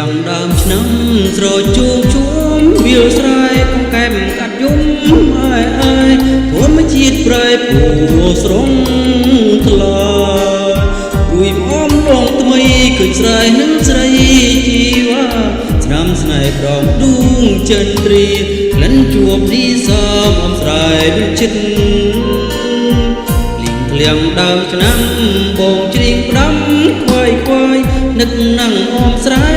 ងដើមឆ្នាំស្រជួមជួមវាលស្រែកង្កែបកាត់យំអើយអើយធម្មជាតិប្រែពូស្រងថ្លារួយអមលងថ្មីឃើញស្រែនឹងស្រីជីវ៉ាស្នាមស្នេហ៍ក្រំដួងចិនព្រាក្លិនជួបឌីសមអមស្រែដូចចិត្តលៀងដើមឆ្នាំបងច្រៀងផ្ដាំខ្វាយខ្វាយនឹកនឹងអមស្រែ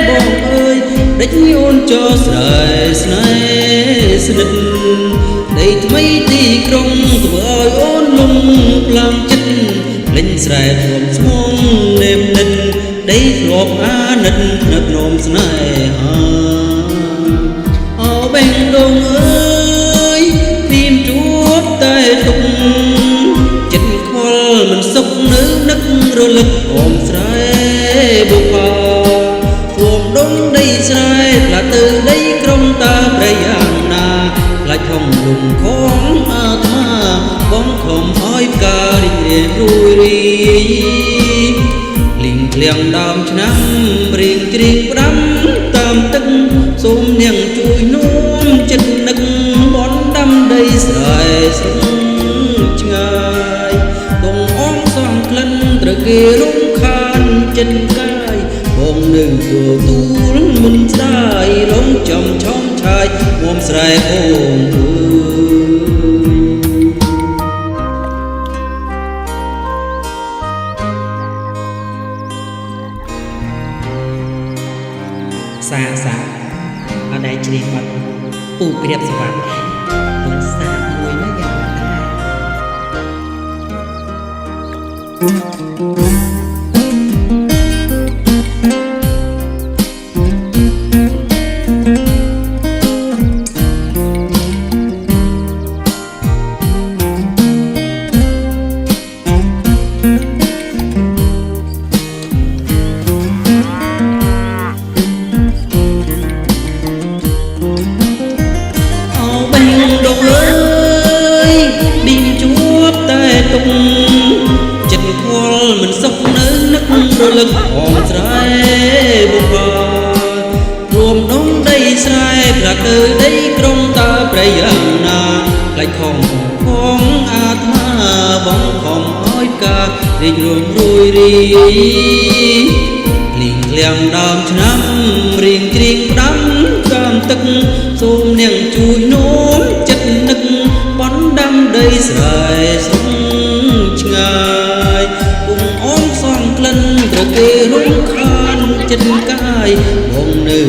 បងអើយដេញអូនចោស្រែស្នេហ៍ស្និទ្ធដីថ្មីទីក្រុងធ្វើឲ្យអូនលំខ្លាំងចិត្តលេងស្រែធំស្មងនេមនិតដីធ្លាប់អាណិតនឹកនោមស្នេហាអោបេងដងអើយទីមជួបតែទុកមិនសុខនៅនឹករលឹកអមស្រែបុប្ផាជួមដងដីស្រែផ្លាទៅដីក្រុងតាប្រយ៉ាងណាខ្លាច់ខំលំខំអាត្មាបងខំឲ្យផ្ការីករាយរួយរីលីងក្លៀងដើមឆ្នាំរៀងច្រៀងផ្ដាំតាមទឹកសូមនាងជួយនោមចិត្តនឹកបនដាំដីស្រែស្រងឆ្ងាយត្រូវគេរំខានចិត្តកាយបងនឹងទូលមិនស្ដាយរំចំឆំឆាយមុំស្រែអូនសាអត់ដែលជ្រៀងបាត់ពូព្រៀបសវណ្ណនឹងសាមួយណាយ៉ាងចិត្តខលមិនសុខនៅនឹករលឹកអមស្រែបុប្ផារួមដងដីស្រែផ្លាទៅដីក្រុងតាប្រយ៉ាងណាខ្លាច់ខំផងអាត្មាបងខំឲ្យផ្ការីករួមរួយរីលីងក្លៀងដើមឆ្នាំរៀងច្រៀងផ្ដាំតាមទឹកសូមនាងជួយនោមចិត្តនឹកបនដាំដីស្រែស្រងឆ្ងាយពុំអូនសងក្លិនត្រូវគេរំខានចិត្តកាយបងនៅ